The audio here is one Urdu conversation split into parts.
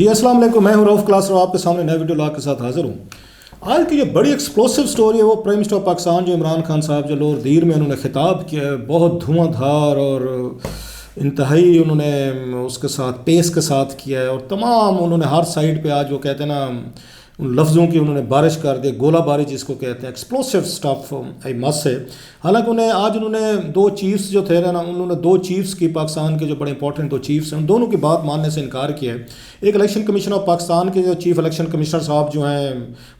جی السلام علیکم، میں ہوں رؤف کلاس اور آپ کے سامنے نئے ویڈیو لاگ کے ساتھ حاضر ہوں۔ آج کی جو بڑی ایکسپلوسو سٹوری ہے وہ پرائم منسٹر آف پاکستان جو عمران خان صاحب جو لور دیر میں انہوں نے خطاب کیا ہے، بہت دھواں دھار اور انتہائی انہوں نے اس کے ساتھ پیس کے ساتھ کیا ہے، اور تمام انہوں نے ہر سائڈ پہ آج وہ کہتے ہیں نا ان لفظوں کی انہوں نے بارش کر دی، گولہ باری جس کو کہتے ہیں، ایکسپلوسو سٹف آئی مس ہے۔ حالانکہ انہوں نے دو چیفز جو تھے نا، انہوں نے دو چیفز کی پاکستان کے جو بڑے امپورٹنٹ دو چیفز ہیں ان دونوں کی بات ماننے سے انکار کیا ہے۔ ایک الیکشن کمیشن آف پاکستان کے جو چیف الیکشن کمشنر صاحب جو ہیں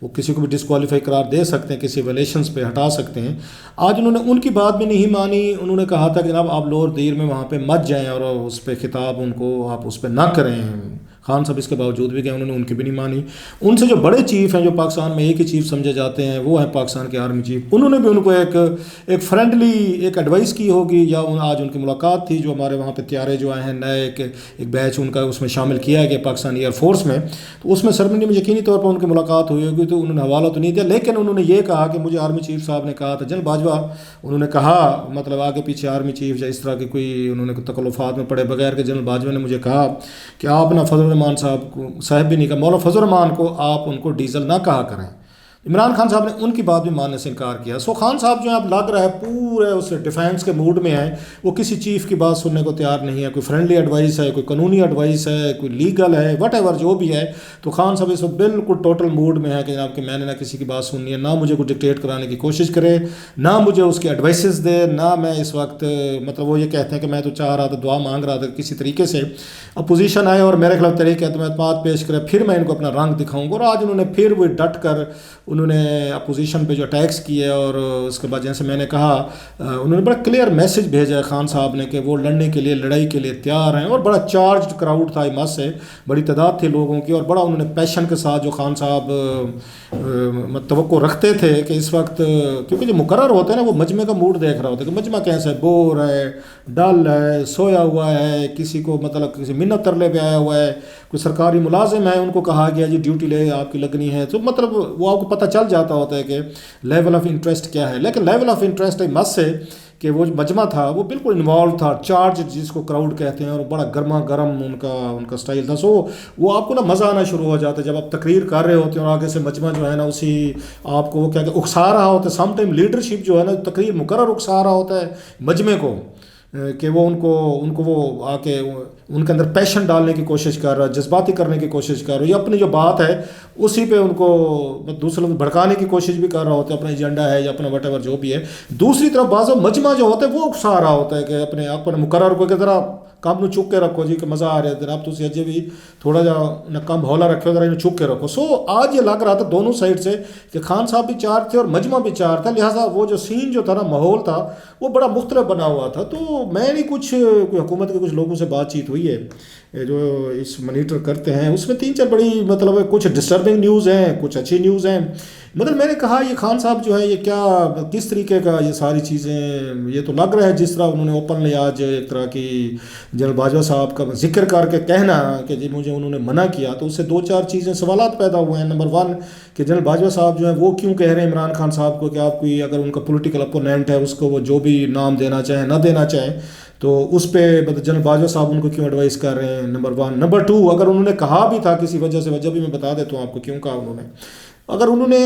وہ کسی کو بھی ڈسکوالیفائی قرار دے سکتے ہیں، کسی ویلیشنز پہ ہٹا سکتے ہیں۔ آج انہوں نے ان کی بات بھی نہیں مانی، انہوں نے کہا تھا کہ جناب آپ لور دیر میں وہاں پہ مت جائیں اور اس پہ خطاب ان کو آپ اس پہ نہ کریں۔ خان صاحب اس کے باوجود بھی گئے، انہوں نے ان کی بھی نہیں مانی۔ ان سے جو بڑے چیف ہیں جو پاکستان میں ایک ہی چیف سمجھے جاتے ہیں وہ ہیں پاکستان کے آرمی چیف، انہوں نے بھی ان کو ایک فرینڈلی ایک ایڈوائس کی ہوگی، یا آج ان کی ملاقات تھی جو ہمارے وہاں پہ طیارے جو آئے ہیں نئے ایک بیچ ان کا اس میں شامل کیا گیا پاکستانی ایئر فورس میں، تو اس میں سرمنی میں یقینی طور پر ان کی ملاقات ہوئی ہوگی، تو انہوں نے حوالہ تو نہیں دیا، لیکن انہوں نے یہ کہا کہ مجھے آرمی چیف صاحب نے کہا تھا، جنرل باجوہ انہوں نے کہا، مطلب آگے پیچھے آرمی چیف یا اس طرح کی کوئی انہوں نے تکلفات میں پڑے بغیر کہ جنرل باجوہ نے مجھے کہا کہ آپ نا فضل الرحمان صاحب بھی نہیں کہا، مولانا فضل الرحمان کو آپ ان کو ڈیزل نہ کہا کریں۔ عمران خان صاحب نے ان کی بات بھی ماننے سے انکار کیا۔ سو خان صاحب جو ہے اب لگ رہا ہے پورے اس ڈیفینس کے موڈ میں ہیں، وہ کسی چیف کی بات سننے کو تیار نہیں ہے، کوئی فرینڈلی ایڈوائس ہے، کوئی قانونی ایڈوائس ہے، کوئی لیگل ہے، وٹ ایور جو بھی ہے، تو خان صاحب اس وقت بالکل ٹوٹل موڈ میں ہے کہ جناب کہ میں نے نہ کسی کی بات سننی ہے، نہ مجھے کوئی ڈکٹیٹ کرانے کی کوشش کرے، نہ مجھے اس کی ایڈوائسز دے، نہ میں اس وقت مطلب وہ یہ کہتے ہیں کہ میں تو چاہ رہا تھا دعا مانگ رہا تھا کسی طریقے سے اپوزیشن آئے اور میرے خلاف طریقے اعتماد پیش کرے، پھر میں ان کو اپنا رنگ دکھاؤں گا، اور آج انہوں نے پھر وہ ڈٹ کر انہوں نے اپوزیشن پہ جو اٹیکس کیے، اور اس کے بعد جیسے میں نے کہا انہوں نے بڑا کلیئر میسج بھیجا ہے خان صاحب نے کہ وہ لڑنے کے لیے لڑائی کے لیے تیار ہیں، اور بڑا چارجڈ کراؤڈ تھا مس سے، بڑی تعداد تھی لوگوں کی، اور بڑا انہوں نے پیشن کے ساتھ جو خان صاحب توقع رکھتے تھے کہ اس وقت کیونکہ جو مقرر ہوتے ہیں نا وہ مجمع کا موڈ دیکھ رہا ہوتا ہے کہ مجمع کیسا ہے، بور ہے، ڈل ہے، سویا ہوا ہے، کسی کو مطلب کسی منت ترلے پہ آیا ہوا ہے، کوئی سرکاری ملازم ہے ان کو کہا گیا جی ڈیوٹی لے آپ کی لگنی ہے، تو مطلب وہ آپ کو پتہ چل جاتا ہوتا ہے کہ لیول آف انٹرسٹ کیا ہے۔ لیکن لیول آف انٹرسٹ مس سے کہ وہ مجمع تھا وہ بالکل انوالو تھا، چارج جس کو کراؤڈ کہتے ہیں، اور بڑا گرما گرم ان کا سٹائل تھا۔ سو وہ آپ کو نا مزہ آنا شروع ہو جاتا ہے جب آپ تقریر کر رہے ہوتے ہیں اور آگے سے مجمع جو ہے نا اسی آپ کو وہ کیا کہ اکسا رہا ہوتا ہے، سم ٹائم لیڈرشپ جو ہے نا تقریر مقرر اکسا رہا ہوتا ہے مجمع کو کہ وہ ان کو وہ آ کے ان کے اندر پیشن ڈالنے کی کوشش کر رہا ہے، جذباتی کرنے کی کوشش کر رہا ہے، یا اپنی جو بات ہے اسی پہ ان کو دوسرے لوگ بھڑکانے کی کوشش بھی کر رہا ہوتا ہے، اپنا ایجنڈا ہے یا اپنا وٹ ایور جو بھی ہے۔ دوسری طرف بعض مجمع جو ہوتا ہے وہ اکسا رہا ہوتا ہے کہ اپنے مقرر کو کہ ذرا کم چک کے رکھو جی کہ مزہ آ رہا ہے جناب، تھی اجے بھی تھوڑا جا کم ہولا رکھو، ذرا چک کے رکھو۔ سو آج یہ لگ رہا تھا دونوں سائڈ سے کہ خان صاحب بھی چار تھے اور مجمع بھی چار تھا، لہٰذا وہ جو سین جو تھا نا ماحول تھا وہ بڑا مختلف بنا ہوا تھا۔ تو میں نے کوئی حکومت کے کچھ لوگوں سے بات چیت ہوئی ہے جو اس مانیٹر کرتے ہیں، اس میں 3-4 بڑی مطلب کچھ ڈسٹربنگ نیوز ہیں، کچھ اچھی نیوز ہیں۔ مطلب میں نے کہا یہ خان صاحب جو ہے یہ کیا کس طریقے کا یہ ساری چیزیں، یہ تو لگ رہا ہے جس طرح انہوں نے اوپنلی آج ایک طرح کی جنرل باجوہ صاحب کا ذکر کر کے کہنا کہ جی مجھے انہوں نے منع کیا، تو اس سے 2-4 چیزیں سوالات پیدا ہوئے ہیں۔ نمبر 1 کہ جنرل باجوہ صاحب جو ہیں وہ کیوں کہہ رہے ہیں عمران خان صاحب کو کہ آپ کوئی اگر ان کا پولیٹیکل اپوننٹ ہے اس کو وہ جو بھی نام دینا چاہیں نہ دینا چاہیں، تو اس پہ جنرل باجوہ صاحب ان کو کیوں ایڈوائز کر رہے ہیں، نمبر 1۔ نمبر 2 اگر انہوں نے کہا بھی تھا کسی وجہ سے، وجہ بھی میں بتا دیتا ہوں آپ کو کیوں کہا انہوں نے، اگر انہوں نے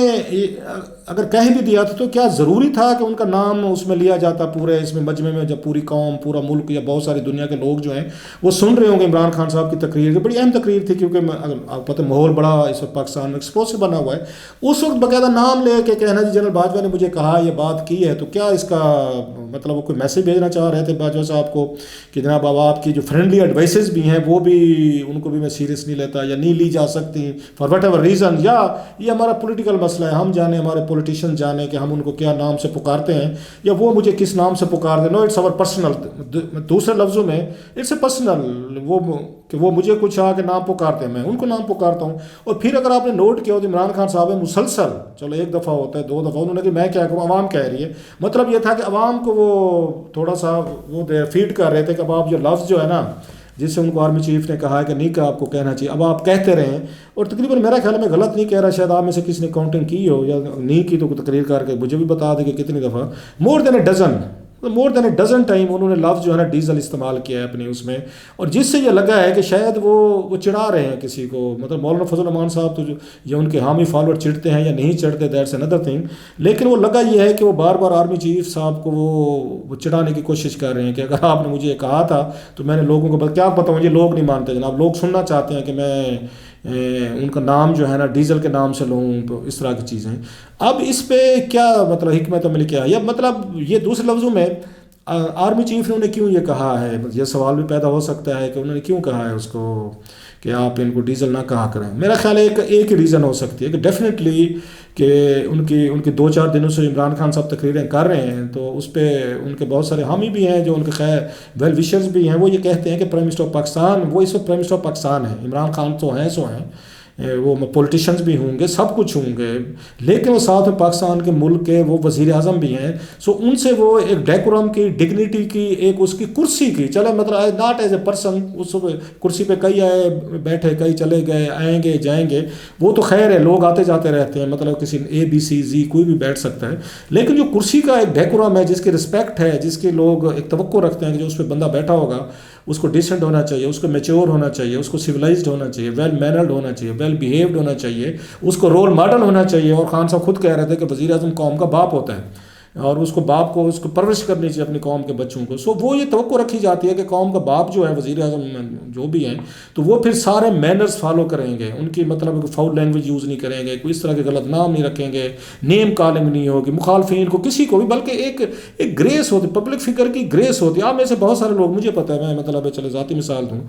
اگر کہہ بھی دیا تھا تو کیا ضروری تھا کہ ان کا نام اس میں لیا جاتا پورے اس میں مجمع میں، جب پوری قوم پورا ملک یا بہت ساری دنیا کے لوگ جو ہیں وہ سن رہے ہوں گے عمران خان صاحب کی تقریر، بڑی اہم تقریر تھی کیونکہ آپ پتہ ماحول بڑا اس وقت پاکستان میں ایکسپلوسو بنا ہوا ہے، اس وقت باقاعدہ نام لے کے کہنا جی جنرل باجوہ نے مجھے کہا یہ بات کی ہے، تو کیا اس کا مطلب وہ کوئی میسج بھیجنا چاہ رہے تھے باجوہ صاحب کو کہ جناب اب آپ کی جو فرینڈلی ایڈوائسز بھی ہیں وہ بھی ان کو بھی میں سیریس نہیں لیتا یا نہیں لی جا سکتی فار وٹ ایور ریزن، یا یہ ہمارا پولیٹیکل مسئلہ ہے، ہم جانے ہمارے پولیٹیشین جانے کہ ہم ان کو کیا نام سے پکارتے ہیں یا وہ مجھے کس نام سے پکارتے ہیں، نو اٹس اوور پرسنل، دوسرے لفظوں میں اٹس اے پرسنل، وہ کہ وہ مجھے کچھ آ کے نام پکارتے ہیں میں ان کو نام پکارتا ہوں۔ اور پھر اگر آپ نے نوٹ کیا ہو تو عمران خان صاحب ہے مسلسل، چلو ایک دفعہ ہوتا ہے 2 دفعہ، انہوں نے کہ میں کیا کروں عوام کہہ رہی ہے، مطلب یہ تھا کہ عوام کو وہ تھوڑا سا وہ فیڈ کر رہے تھے کہ اب آپ جو لفظ جو ہے نا جس سے ان کو آرمی چیف نے کہا ہے کہ نہیں کہ آپ کو کہنا چاہیے، اب آپ کہتے رہیں، اور تقریباً میرا خیال میں غلط نہیں کہہ رہا، شاید آپ میں سے کسی نے کاؤنٹنگ کی ہو یا نہیں کی تو تقریر کر کے مجھے بھی بتا دے کہ کتنی دفعہ، more than a dozen, more than a dozen time انہوں نے لفظ جو ہے نا ڈیزل استعمال کیا ہے اپنی اس میں، اور جس سے یہ لگا ہے کہ شاید وہ چڑھا رہے ہیں کسی کو، مطلب مولانا فضل الرحمان صاحب تو یا ان کے حامی فالوور چڑھتے ہیں یا نہیں چڑھتے، دیٹس اندر تھنگ، لیکن وہ لگا یہ ہے کہ وہ بار بار آرمی چیف صاحب کو وہ چڑھانے کی کوشش کر رہے ہیں کہ اگر آپ نے مجھے یہ کہا تھا تو میں نے لوگوں کو کیا بتاؤں، یہ لوگ نہیں مانتے جناب، لوگ سننا چاہتے ہیں کہ میں ان کا نام جو ہے نا ڈیزل کے نام سے لوں، تو اس طرح کی چیزیں۔ اب اس پہ کیا مطلب حکمت عملی کیا ہے، یا مطلب یہ دوسرے لفظوں میں آرمی چیف نے انہیں کیوں یہ کہا ہے، یہ سوال بھی پیدا ہو سکتا ہے کہ انہوں نے کیوں کہا ہے اس کو کہ آپ ان کو ڈیزل نہ کہا کریں۔ میرا خیال ہے ایک ہی ریزن ہو سکتی ہے کہ ڈیفینیٹلی کہ ان کی 2-4 دنوں سے عمران خان صاحب تقریریں کر رہے ہیں، تو اس پہ ان کے بہت سارے حامی بھی ہیں جو ان کے خیر ویل وشرز بھی ہیں، وہ یہ کہتے ہیں کہ پرائم منسٹر آف پاکستان، وہ اس وقت پرائم منسٹر آف پاکستان ہے، عمران خان تو ہیں سو ہیں، وہ پولیٹیشنز بھی ہوں گے، سب کچھ ہوں گے، لیکن وہ ساتھ میں پاکستان کے ملک کے وہ وزیر اعظم بھی ہیں، سو ان سے وہ ایک ڈیکورم کی، ڈگنیٹی کی، ایک اس کی کرسی کی، چلے مطلب ناٹ ایز اے پرسن، اس کرسی پہ کئی آئے بیٹھے، کئی چلے گئے، آئیں گے جائیں گے، وہ تو خیر ہے، لوگ آتے جاتے رہتے ہیں، مطلب کسی ABC کوئی بھی بیٹھ سکتا ہے، لیکن جو کرسی کا ایک ڈیکورم ہے، جس کی رسپیکٹ ہے، جس کے لوگ ایک توقع رکھتے ہیں کہ جو اس پہ بندہ بیٹھا ہوگا اس کو ڈیسنٹ ہونا چاہیے، اس کو میچور ہونا چاہیے، اس کو سویلائزڈ ہونا چاہیے، ویل مینرڈ ہونا چاہیے، ویل بیہیوڈ ہونا چاہیے، اس کو رول ماڈل ہونا چاہیے۔ اور خان صاحب خود کہہ رہے تھے کہ وزیر اعظم قوم کا باپ ہوتا ہے، اور اس کو باپ کو اس کو پرورش کرنی چاہیے اپنی قوم کے بچوں کو، سو وہ یہ توقع رکھی جاتی ہے کہ قوم کا باپ جو ہے وزیر اعظم جو بھی ہیں، تو وہ پھر سارے مینرز فالو کریں گے، ان کی مطلب فاؤل لینگویج یوز نہیں کریں گے، کوئی اس طرح کے غلط نام نہیں رکھیں گے، نیم کالنگ نہیں ہوگی مخالفین کو کسی کو بھی، بلکہ ایک گریس ہوتی، پبلک فگر کی گریس ہوتی ہے۔ آپ میں سے بہت سارے لوگ، مجھے پتہ ہے، میں مطلب چلے ذاتی مثال دوں،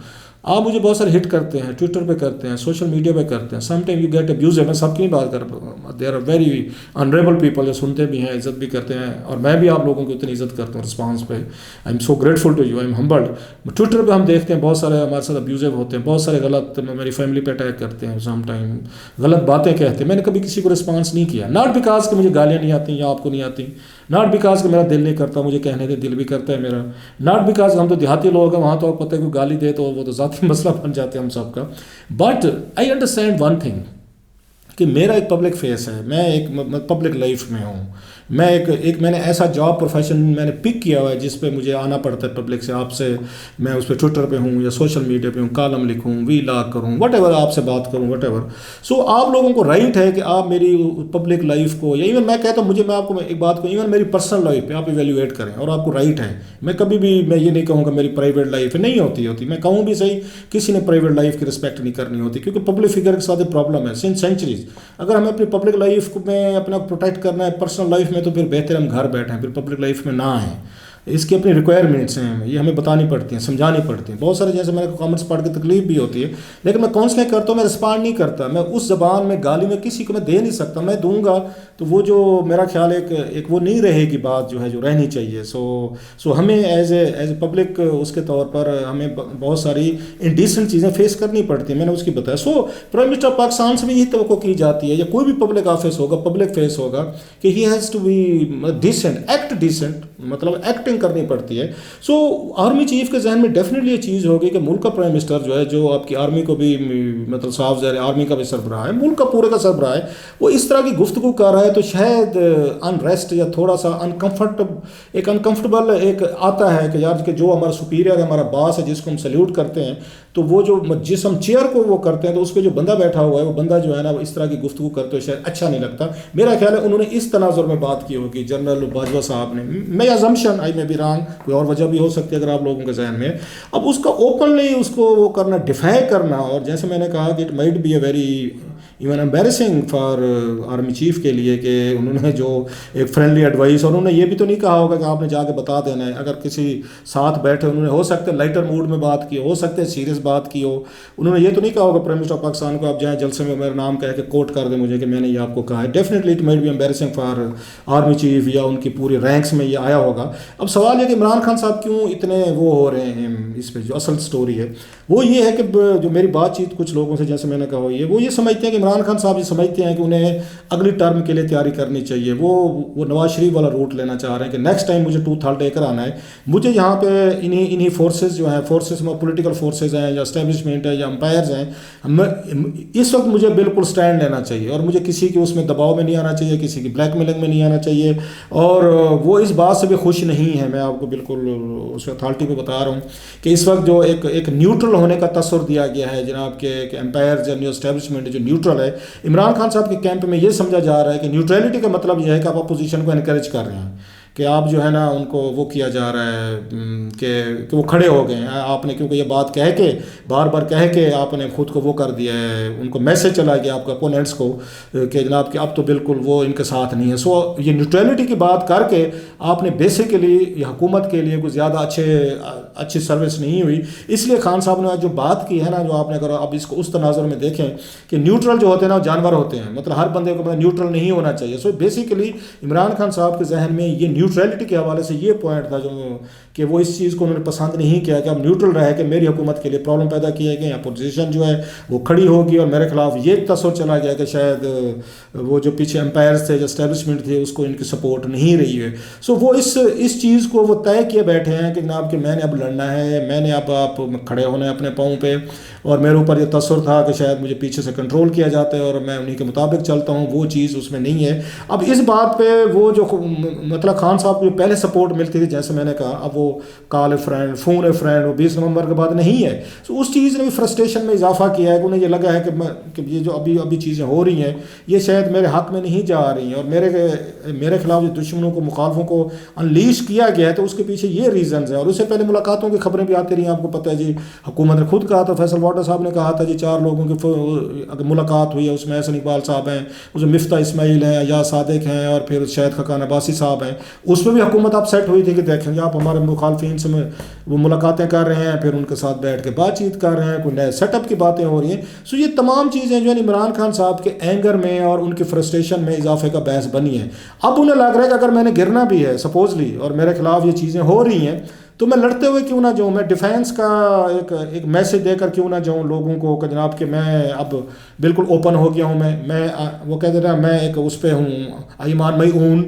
آپ مجھے بہت سارے ہٹ کرتے ہیں، ٹویٹر پہ کرتے ہیں، سوشل میڈیا پہ کرتے ہیں، some time you get abuse, میں سب کی نہیں بات کر رہا ہوں، there are very honourable people جو سنتے بھی ہیں، عزت بھی کرتے ہیں، اور میں بھی آپ لوگوں کی اتنی عزت کرتا ہوں رسپانس پہ، I am so grateful to you, I am humbled. Twitter پہ ہم دیکھتے ہیں بہت سارے ہمارے ساتھ ابیوزو ہوتے ہیں، بہت سارے غلط میری فیملی پہ اٹیک کرتے ہیں، سم ٹائم غلط باتیں کہتے ہیں، میں نے کبھی کسی کو رسپانس نہیں کیا، ناٹ بیکاز کہ مجھے گالیاں نہیں آتی یا آپ کو نہیں آتی، ناٹ بیکاز کہ میرا دل نہیں کرتا، مجھے کہنے دے دل بھی کرتا ہے میرا، ناٹ بیکاز ہم تو دیہاتی لوگ ہیں، وہاں تو آپ پتہ ہے کوئی گالی دے تو وہ تو ذاتی مسئلہ بن جاتے ہیں ہم سب کا، but I understand one thing کہ میرا ایک پبلک فیس ہے، میں ایک پبلک لائف میں ہوں، میں میں نے ایسا جاب پروفیشن میں نے پک کیا ہوا ہے جس پہ مجھے آنا پڑتا ہے پبلک سے، آپ سے میں اس پہ ٹویٹر پہ ہوں یا سوشل میڈیا پہ ہوں، کالم لکھوں، وی لاگ کروں، وٹ ایور، آپ سے بات کروں، وٹ ایور، سو آپ لوگوں کو رائٹ ہے کہ آپ میری پبلک لائف کو، یا ایون میں کہتا ہوں، میں آپ کو ایک بات کو، ایون میری پرسنل لائف پہ آپ ایویلیویٹ کریں، اور آپ کو رائٹ ہے، میں کبھی بھی میں یہ نہیں کہوں کہ میری پرائیویٹ لائف نہیں ہوتی، میں کہوں بھی صحیح، کسی نے پرائیویٹ لائف کی رسپیکٹ نہیں کرنی ہوتی، کیونکہ پبلک فگر کے ساتھ پرابلم ہے سنس سینچریز، اگر ہمیں اپنی پبلک لائف میں اپنا پروٹیکٹ کرنا ہے پرسنل لائف میں، تو پھر بہتر ہم گھر بیٹھیں، پھر پبلک لائف میں نہ آئیں، اس کی اپنی ریکوائرمنٹس ہیں، یہ ہمیں بتانی پڑتی ہیں، سمجھانی پڑتی ہیں، بہت سارے جیسے میرے کو کامنٹس پڑھ کے تکلیف بھی ہوتی ہے، لیکن میں کاؤنسلنگ کرتا ہوں، میں رسپانڈ نہیں کرتا، میں اس زبان میں گالی میں کسی کو میں دے نہیں سکتا، میں دوں گا تو وہ جو میرا خیال ہے ایک وہ نہیں رہے گی بات جو ہے جو رہنی چاہیے، سو ہمیں ایز اے پبلک اس کے طور پر ہمیں بہت ساری انڈیسنٹ چیزیں فیس کرنی پڑتی ہیں، میں نے اس کی بتایا۔ سو پرائم منسٹر آف پاکستان سے بھی یہی توقع کی جاتی ہے، یا کوئی بھی پبلک آفس ہوگا، پبلک فیس ہوگا، کہ he has to be decent, act decent, مطلب ایکٹنگ کرنی پڑتی ہے۔ سو آرمی چیف کے ذہن میں ڈیفینیٹلی یہ چیز ہوگی کہ ملک کا پرائم منسٹر جو ہے، جو آپ کی آرمی کو بھی مطلب صاف ظاہر آرمی کا بھی سربراہ ہے، ملک کا پورے کا سربراہ ہے، وہ اس طرح کی گفتگو کر رہا ہے تو شاید انریسٹ یا تھوڑا سا انکمفرٹیبل ایک آتا ہے کہ یار کہ جو ہمارا سپیریئر ہے، ہمارا باس ہے، جس کو ہم سلیوٹ کرتے ہیں، تو وہ جو جس ہم چیئر کو وہ کرتے ہیں تو اس پہ جو بندہ بیٹھا ہوا ہے، وہ بندہ جو ہے نا وہ اس طرح کی گفتگو کرتے ہوئے شاید اچھا نہیں لگتا۔ میرا خیال ہے انہوں نے اس تناظر میں بات کی ہوگی جنرل باجوہ صاحب نے، میں ازمپشن آئی میں بھی رانگ، کوئی اور وجہ بھی ہو سکتی ہے اگر آپ لوگوں کے ذہن میں، اب اس کا اوپنلی اس کو وہ کرنا، ڈیفائی کرنا، اور جیسے میں نے کہا کہ it might be a very even embarrassing for army chief کے لیے کہ انہوں نے جو ایک فرینڈلی ایڈوائس، اور انہوں نے یہ بھی تو نہیں کہا ہوگا کہ آپ نے جا کے بتا دینا ہے، اگر کسی ساتھ بیٹھے انہوں نے ہو سکتا ہے لائٹر موڈ میں بات کی ہو سکتا ہے سیریس بات کی ہو، انہوں نے یہ تو نہیں کہا ہوگا پرائم منسٹر آف پاکستان کو آپ جائیں جلسے میں میرا نام کہہ کے کوٹ کر دیں مجھے کہ میں نے یہ آپ کو کہا ہے، definitely it might be embarrassing for army chief, یا ان کی پوری رینکس میں یہ آیا ہوگا۔ اب سوال یہ کہ عمران خان صاحب کیوں اتنے وہ ہو رہے ہیں اس پہ، جو اصل سٹوری ہے وہ یہ ہے کہ جو میری بات چیت کچھ لوگوں سے جیسے میں نے کہا وہ یہ سمجھتے ہیں کہ عمران خان صاحب یہ سمجھتے ہیں کہ انہیں اگلی ٹرم کے لیے تیاری کرنی چاہیے، وہ نواز شریف والا روٹ لینا چاہ رہے ہیں کہ نیکسٹ ٹائم مجھے 2/3 لے کر آنا ہے، مجھے یہاں پہ انہی فورسز جو ہیں، فورسز میں پولیٹیکل فورسز ہیں یا اسٹیبلشمنٹ ہے یا امپائرز ہیں، اس وقت مجھے بالکل سٹینڈ لینا چاہیے اور مجھے کسی کے اس میں دباؤ میں نہیں آنا چاہیے، کسی کی بلیک میلنگ میں نہیں آنا چاہیے، اور وہ اس بات سے بھی خوش نہیں ہے، میں آپ کو بالکل اس اتھارٹی پہ بتا رہا ہوں کہ اس وقت جو ایک نیوٹرل ہونے کا تصور دیا گیا ہے جناب کہ امپائرز یا نیو اسٹیبلشمنٹ جو نیوٹرل ہے، عمران خان صاحب کے کیمپ میں یہ سمجھا جا رہا ہے کہ نیوٹرلٹی کا مطلب یہ ہے کہ آپ اپوزیشن کو انکریج کر رہے ہیں، کہ آپ جو ہے نا ان کو وہ کیا جا رہا ہے کہ وہ کھڑے ہو گئے ہیں، آپ نے کیونکہ یہ بات کہہ کے بار بار کہہ کے آپ نے خود کو وہ کر دیا ہے، ان کو میسج چلا گیا آپ کے اپوننٹس کو کہ جناب کہ اب تو بالکل وہ ان کے ساتھ نہیں ہے. سو یہ نیوٹرلٹی کی بات کر کے آپ نے بیسیکلی یہ حکومت کے لیے کوئی زیادہ اچھی سروس نہیں ہوئی. اس لیے خان صاحب نے جو بات کی ہے نا، جو آپ نے اگر اب اس کو اس تناظر میں دیکھیں کہ نیوٹرل جو ہوتے ہیں نا وہ جانور ہوتے ہیں، مطلب ہر بندے کو نیوٹرل نہیں ہونا چاہیے. سو بیسیکلی عمران خان صاحب کے ذہن میں یہ نیوٹرلٹی کے حوالے سے یہ پوائنٹ تھا جو کہ وہ اس چیز کو انہوں نے پسند نہیں کیا کہ اب نیوٹرل رہے کہ میری حکومت کے لیے پرابلم پیدا کیے گئے، اپوزیشن جو ہے وہ کھڑی ہوگی اور میرے خلاف یہ تصور چلا گیا کہ شاید وہ جو پیچھے امپائرز تھے جو اسٹیبلشمنٹ تھی اس کو ان کی سپورٹ نہیں رہی ہے. سو وہ اس چیز کو وہ طے کیے بیٹھے ہیں کہ جناب کہ میں نے اب لڑنا ہے، میں نے اب آپ کھڑے ہونا ہے اپنے پاؤں پہ، اور میرے اوپر یہ تصور تھا کہ شاید مجھے پیچھے سے کنٹرول کیا جاتا ہے اور میں انہی کے مطابق چلتا ہوں، وہ چیز اس میں نہیں ہے. اب اس بات پہ وہ جو مطلب خان صاحب کو پہلے سپورٹ ملتی تھی جیسے میں نے کہا، اب وہ call a friend, phone a friend, وہ 20 نومبر کے بعد نہیں ہے. سو اس چیز نے بھی فرسٹریشن میں اضافہ کیا ہے کہ انہیں یہ لگا ہے کہ یہ جو ابھی چیزیں ہو رہی ہیں یہ شاید میرے حق میں نہیں جا رہی ہیں، اور میرے خلاف جو دشمنوں کو، مخالفوں کو انلیش کیا گیا ہے تو اس کے پیچھے یہ ریزنز ہیں. اور اس سے پہلے ملاقاتوں کی خبریں بھی آتی رہی ہیں، آپ کو پتہ ہے جی، حکومت نے خود کہا تھا، فیصل واٹر صاحب نے کہا تھا جی 4 لوگوں کی ملاقات ہوئی ہے، اس میں احسن اقبال صاحب ہیں، اس میں مفتاح اسماعیل ہیں، یا صادق ہیں، اور پھر شاہد خاقان عباسی صاحب ہیں. اس میں بھی حکومت اپ سیٹ ہوئی تھی کہ دیکھیں گے آپ ہمارے مخالفین سے وہ ملاقاتیں کر رہے ہیں، پھر ان کے ساتھ بیٹھ کے بات چیت کر رہے ہیں، کوئی نئے سیٹ اپ کی باتیں ہو رہی ہیں. سو یہ تمام چیزیں جو ہے عمران خان صاحب کے اینگر میں اور ان کی فرسٹریشن میں اضافے کا باعث بنی ہے. اب انہیں لگ رہا ہے کہ اگر میں نے گرنا بھی ہے سپوزلی اور میرے خلاف یہ چیزیں ہو رہی ہیں تو میں لڑتے ہوئے کیوں نہ جاؤں، میں ڈیفینس کا ایک میسج دے کر کیوں نہ جاؤں لوگوں کو کہ جناب کہ میں اب بالکل اوپن ہو گیا ہوں، میں وہ کہتے ہیں میں ایک اس پہ ہوں، ایمان میں ہوں،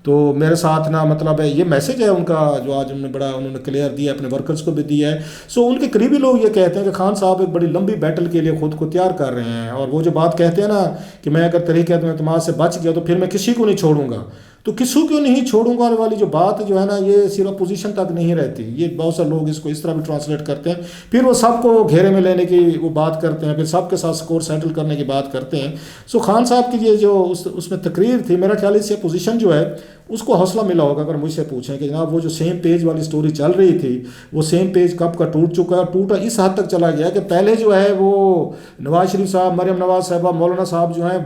تو میرے ساتھ نا مطلب ہے. یہ میسج ہے ان کا جو آج انہوں نے کلیئر دیا، اپنے ورکرز کو بھی دیا ہے. سو ان کے قریبی لوگ یہ کہتے ہیں کہ خان صاحب ایک بڑی لمبی بیٹل کے لیے خود کو تیار کر رہے ہیں، اور وہ جو بات کہتے ہیں نا کہ میں اگر طریقہ اعتماد سے بچ گیا تو پھر میں کسی کو نہیں چھوڑوں گا، تو کسی کو نہیں چھوڑوں گا والی جو بات جو ہے نا یہ صرف اپوزیشن تک نہیں رہتی. یہ بہت سے لوگ اس کو اس طرح بھی ٹرانسلیٹ کرتے ہیں، پھر وہ سب کو گھیرے میں لینے کی وہ بات کرتے ہیں، پھر سب کے ساتھ سکور سیٹل کرنے کی بات کرتے ہیں. سو خان صاحب کی یہ جو اس میں تقریر تھی، میرا خیال ہے اس سے اپوزیشن جو ہے اس کو حوصلہ ملا ہوگا اگر مجھ سے پوچھیں کہ جناب وہ جو سیم پیج والی سٹوری چل رہی تھی وہ سیم پیج کب کا ٹوٹ چکا ہے، اور ٹوٹا اس حد تک چلا گیا کہ پہلے جو ہے وہ نواز شریف صاحب، مریم نواز صاحبہ، مولانا صاحب جو ہیں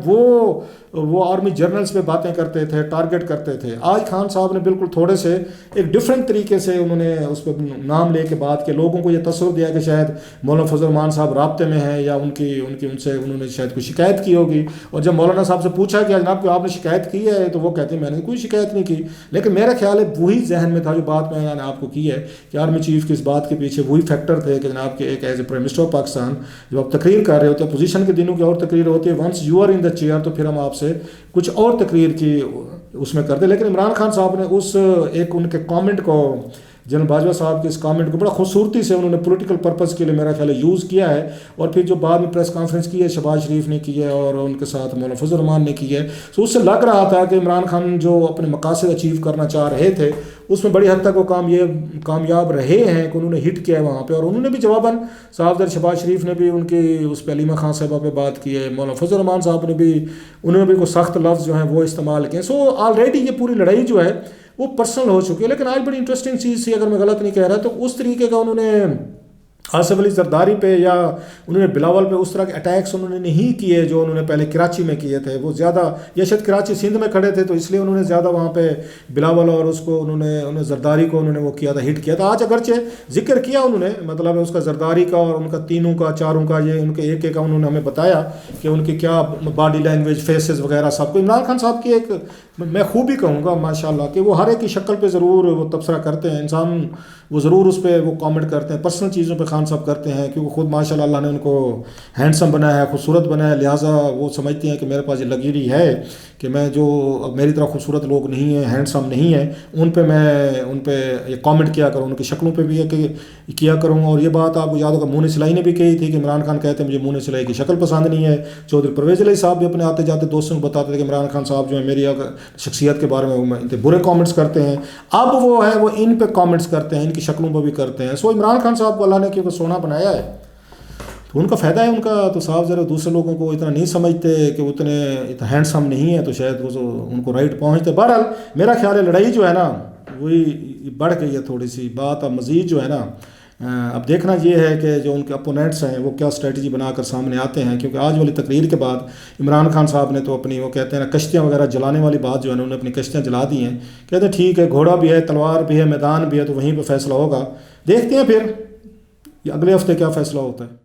وہ آرمی جرنلز پہ باتیں کرتے تھے، ٹارگٹ کرتے تھے. آج خان صاحب نے بالکل تھوڑے سے ایک ڈفرینٹ طریقے سے انہوں نے اس پہ نام لے کے بات کے لوگوں کو یہ تصور دیا کہ شاید مولانا فضل الرحمان صاحب رابطے میں ہیں یا ان سے انہوں نے شاید کوئی شکایت کی ہوگی. اور جب مولانا صاحب سے پوچھا کہ جناب کہ آپ نے شکایت کی ہے تو وہ کہتے ہیں میں نے کوئی شکایت نہیں کی. لیکن میرا خیال ہے وہی ذہن میں تھا جو بات میں نے آپ کو کی ہے کہ آرمی چیف کی اس بات کے پیچھے وہی فیکٹر تھے کہ جناب کہ ایک as a prime minister of Pakistan جب آپ تقریر کر رہے ہوتے ہیں، پوزیشن کے دنوں کی اور تقریر ہوتی ہے، once you are in the chair تو پھر ہم آپ سے کچھ اور تقریر کی اس میں کرتے. لیکن عمران خان صاحب نے اس ایک ان کے کامنٹ کو، جنرل باجوہ صاحب کے اس کامنٹ کو بڑا خوبصورتی سے انہوں نے پولیٹیکل پرپز کے لیے میرا خیال ہے یوز کیا ہے. اور پھر جو بعد میں پریس کانفرنس کی ہے شہباز شریف نے کی ہے اور ان کے ساتھ مولانا فضل الرحمان نے کی ہے، سو اس سے لگ رہا تھا کہ عمران خان جو اپنے مقاصد اچیو کرنا چاہ رہے تھے اس میں بڑی حد تک وہ کامیاب رہے ہیں کہ انہوں نے ہٹ کیا ہے وہاں پہ. اور انہوں نے بھی جواباً صاحب شہباز شریف نے بھی ان کی اس پہ علیمہ خان صاحبہ پہ بات کی ہے، مولانا فضل الرحمان صاحب نے بھی انہوں نے بھی کوئی سخت لفظ جو ہیں وہ استعمال کیے. سو آلریڈی یہ پوری لڑائی جو ہے وہ پرسنل ہو چکی ہے. لیکن آج بڑی انٹرسٹنگ چیز تھی، اگر میں غلط نہیں کہہ رہا تو اس طریقے کا انہوں نے آصف علی زرداری پہ یا انہوں نے بلاول پہ اس طرح کے اٹیکس انہوں نے نہیں کیے جو انہوں نے پہلے کراچی میں کیے تھے. وہ زیادہ یا شاید کراچی سندھ میں کھڑے تھے تو اس لیے انہوں نے زیادہ وہاں پہ بلاول اور اس کو انہوں نے زرداری کو انہوں نے وہ کیا تھا، ہٹ کیا تھا. آج اگرچہ ذکر کیا انہوں نے مطلب اس کا زرداری کا اور ان کا تینوں کا چاروں کا یہ ان کے ایک کا انہوں نے ہمیں بتایا کہ ان کی کیا باڈی لینگویج، فیسز وغیرہ سب کو. عمران خان صاحب کی ایک میں خوب ہی کہوں گا ماشاءاللہ کہ وہ ہر ایک کی شکل پہ ضرور وہ تبصرہ کرتے ہیں، انسان وہ ضرور اس پہ وہ کامنٹ کرتے ہیں، پرسنل چیزوں پہ خان صاحب کرتے ہیں، کیونکہ خود ماشاءاللہ اللہ نے ان کو ہینڈسم بنایا ہے، خوبصورت بنایا ہے، لہٰذا وہ سمجھتے ہیں کہ میرے پاس یہ لگیری ہے کہ میں جو میری طرح خوبصورت لوگ نہیں ہیں، ہینڈسم نہیں ہیں، ان پہ یہ کامنٹ کیا کروں، ان کی شکلوں پہ بھی یہ کہ کیا کروں۔ اور یہ بات آپ کو یاد ہوگا مونی سلائی نے بھی کہی تھی کہ عمران خان کہتے ہیں مجھے مونی سلائی کی شکل پسند نہیں ہے۔ چودھری پرویز الہی صاحب بھی اپنے آتے جاتے دوستوں کو بتاتے تھے کہ عمران خان صاحب جو ہے میری شخصیت کے بارے میں برے کامنٹس کرتے ہیں۔ اب وہ ہے وہ ان پہ کامنٹس کرتے ہیں، ان کی شکلوں پہ بھی کرتے ہیں۔ سو عمران خان صاحب کو اللہ نے کیونکہ سونا بنایا ہے تو ان کا فائدہ ہے ان کا، تو صاحب ذرا دوسرے لوگوں کو اتنا نہیں سمجھتے کہ اتنے ہینڈسم نہیں ہے تو شاید وہ ان کو رائٹ پہنچتے۔ بہرحال میرا خیال ہے لڑائی جو ہے نا وہی بڑھ گئی ہے تھوڑی سی بات، اب مزید جو ہے نا اب دیکھنا یہ ہے کہ جو ان کے اپوننٹس ہیں وہ کیا اسٹریٹجی بنا کر سامنے آتے ہیں، کیونکہ آج والی تقریر کے بعد عمران خان صاحب نے تو اپنی وہ کہتے ہیں نا کشتیاں وغیرہ جلانے والی بات جو ہے نا انہوں نے اپنی کشتیاں جلا دی ہیں، کہتے ہیں ٹھیک ہے گھوڑا بھی ہے، تلوار بھی ہے، میدان بھی ہے، تو وہیں پہ فیصلہ ہوگا۔ دیکھتے ہیں پھر یہ اگلے ہفتے کیا فیصلہ ہوتا ہے۔